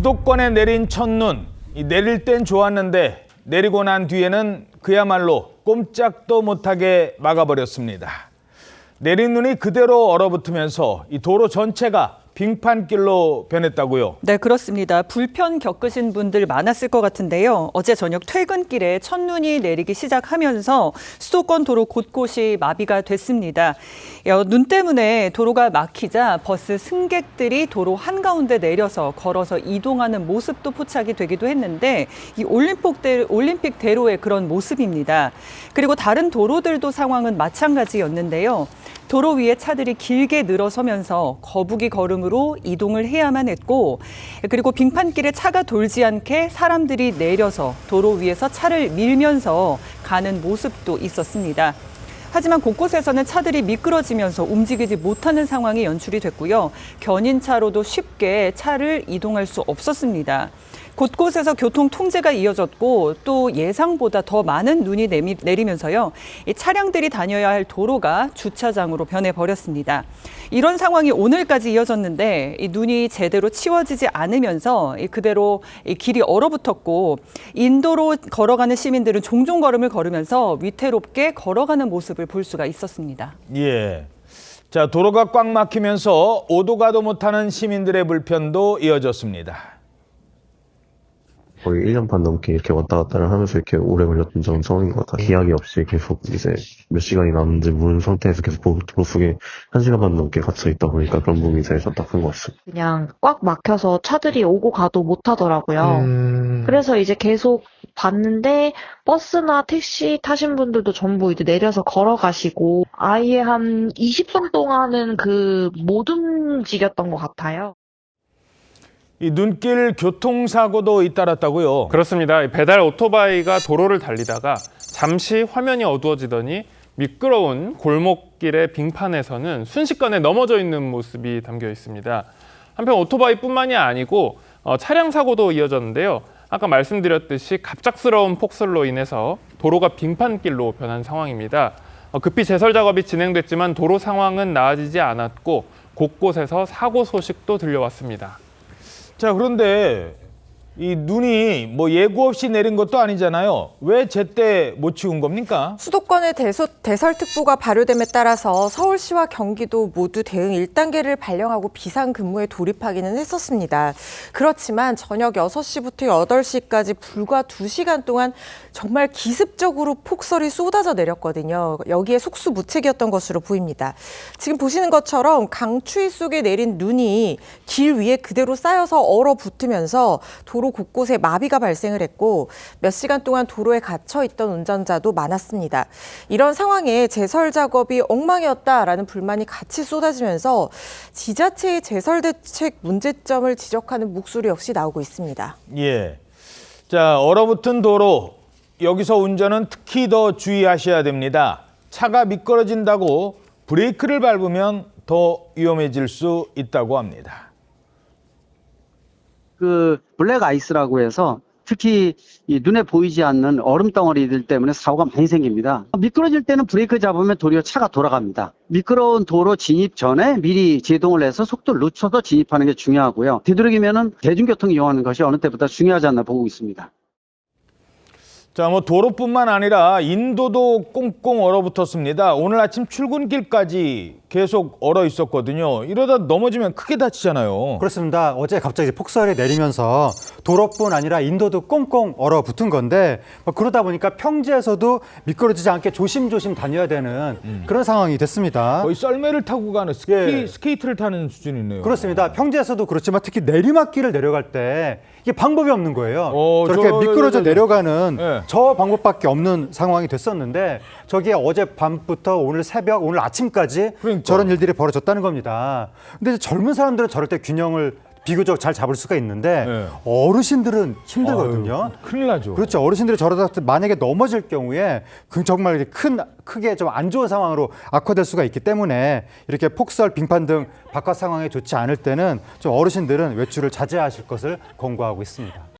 수도권에 내린 첫눈, 내릴 땐 좋았는데 내리고 난 뒤에는 그야말로 꼼짝도 못하게 막아버렸습니다. 내린 눈이 그대로 얼어붙으면서 이 도로 전체가 빙판길로 변했다고요? 네, 그렇습니다. 불편 겪으신 분들 많았을 것 같은데요. 어제 저녁 퇴근길에 첫눈이 내리기 시작하면서 수도권 도로 곳곳이 마비가 됐습니다. 눈 때문에 도로가 막히자 버스 승객들이 도로 한가운데 내려서 걸어서 이동하는 모습도 포착이 되기도 했는데 이 올림픽 대로의 그런 모습입니다. 그리고 다른 도로들도 상황은 마찬가지였는데요. 도로 위에 차들이 길게 늘어서면서 거북이 걸음으로 이동을 해야만 했고, 그리고 빙판길에 차가 돌지 않게 사람들이 내려서 도로 위에서 차를 밀면서 가는 모습도 있었습니다. 하지만 곳곳에서는 차들이 미끄러지면서 움직이지 못하는 상황이 연출이 됐고요. 견인차로도 쉽게 차를 이동할 수 없었습니다. 곳곳에서 교통 통제가 이어졌고 또 예상보다 더 많은 눈이 내리면서요. 이 차량들이 다녀야 할 도로가 주차장으로 변해버렸습니다. 이런 상황이 오늘까지 이어졌는데 이 눈이 제대로 치워지지 않으면서 그대로 길이 얼어붙었고 인도로 걸어가는 시민들은 종종 걸음을 걸으면서 위태롭게 걸어가는 모습을 볼 수가 있었습니다. 예. 자, 도로가 꽉 막히면서 오도 가도 못하는 시민들의 불편도 이어졌습니다. 거의 1년 반 넘게 이렇게 왔다 갔다를 하면서 이렇게 오래 걸렸던 점은 처음인 것 같아요. 기약이 없이 계속 이제 몇 시간이 남는지 모르는 상태에서 계속 도로 속에 1시간 반 넘게 갇혀 있다 보니까 그런 부분이 제일 답답한 것 같습니다. 그냥 꽉 막혀서 차들이 오고 가도 못 하더라고요. 그래서 이제 계속 봤는데 버스나 택시 타신 분들도 전부 이제 내려서 걸어가시고 아예 한 20분 동안은 못 움직였던 것 같아요. 이 눈길 교통사고도 잇따랐다고요? 그렇습니다. 배달 오토바이가 도로를 달리다가 잠시 화면이 어두워지더니 미끄러운 골목길의 빙판에서는 순식간에 넘어져 있는 모습이 담겨 있습니다. 한편 오토바이뿐만이 아니고 차량 사고도 이어졌는데요. 아까 말씀드렸듯이 갑작스러운 폭설로 인해서 도로가 빙판길로 변한 상황입니다. 급히 제설 작업이 진행됐지만 도로 상황은 나아지지 않았고 곳곳에서 사고 소식도 들려왔습니다. 자, 그런데 이 눈이 뭐 예고 없이 내린 것도 아니잖아요. 왜 제때 못 치운 겁니까? 수도권의 대설특보가 발효됨에 따라서 서울시와 경기도 모두 대응 1단계를 발령하고 비상근무에 돌입하기는 했었습니다. 그렇지만 저녁 6시부터 8시까지 불과 2시간 동안 정말 기습적으로 폭설이 쏟아져 내렸거든요. 여기에 속수무책이었던 것으로 보입니다. 지금 보시는 것처럼 강추위 속에 내린 눈이 길 위에 그대로 쌓여서 얼어붙으면서 도로 곳곳에 마비가 발생을 했고 몇 시간 동안 도로에 갇혀 있던 운전자도 많았습니다. 이런 상황에 제설 작업이 엉망이었다라는 불만이 같이 쏟아지면서 지자체의 제설 대책 문제점을 지적하는 목소리 역시 나오고 있습니다. 예. 자, 얼어붙은 도로 여기서 운전은 특히 더 주의하셔야 됩니다. 차가 미끄러진다고 브레이크를 밟으면 더 위험해질 수 있다고 합니다. 블랙 아이스라고 해서 특히 이 눈에 보이지 않는 얼음 덩어리들 때문에 사고가 많이 생깁니다. 미끄러질 때는 브레이크 잡으면 도리어 차가 돌아갑니다. 미끄러운 도로 진입 전에 미리 제동을 해서 속도를 늦춰서 진입하는 게 중요하고요. 되도록이면 대중교통 이용하는 것이 어느 때보다 중요하지 않나 보고 있습니다. 자, 뭐 도로뿐만 아니라 인도도 꽁꽁 얼어붙었습니다. 오늘 아침 출근길까지 계속 얼어 있었거든요. 이러다 넘어지면 크게 다치잖아요. 그렇습니다. 어제 갑자기 폭설이 내리면서 도로뿐 아니라 인도도 꽁꽁 얼어붙은 건데 그러다 보니까 평지에서도 미끄러지지 않게 조심조심 다녀야 되는 그런 상황이 됐습니다. 거의 썰매를 타고 가는 스케이트를 타는 수준이네요. 그렇습니다. 평지에서도 그렇지만 특히 내리막길을 내려갈 때 이게 방법이 없는 거예요. 저렇게 미끄러져 내려가는 저 방법밖에 없는 상황이 됐었는데 저게 어제 밤부터 오늘 새벽, 오늘 아침까지 저런 일들이 벌어졌다는 겁니다. 근데 젊은 사람들은 저럴 때 균형을 비교적 잘 잡을 수가 있는데 어르신들은 힘들거든요. 큰일 나죠. 그렇죠. 어르신들이 저러다 만약에 넘어질 경우에 정말 크게 좀 안 좋은 상황으로 악화될 수가 있기 때문에 이렇게 폭설, 빙판 등 바깥 상황이 좋지 않을 때는 좀 어르신들은 외출을 자제하실 것을 권고하고 있습니다.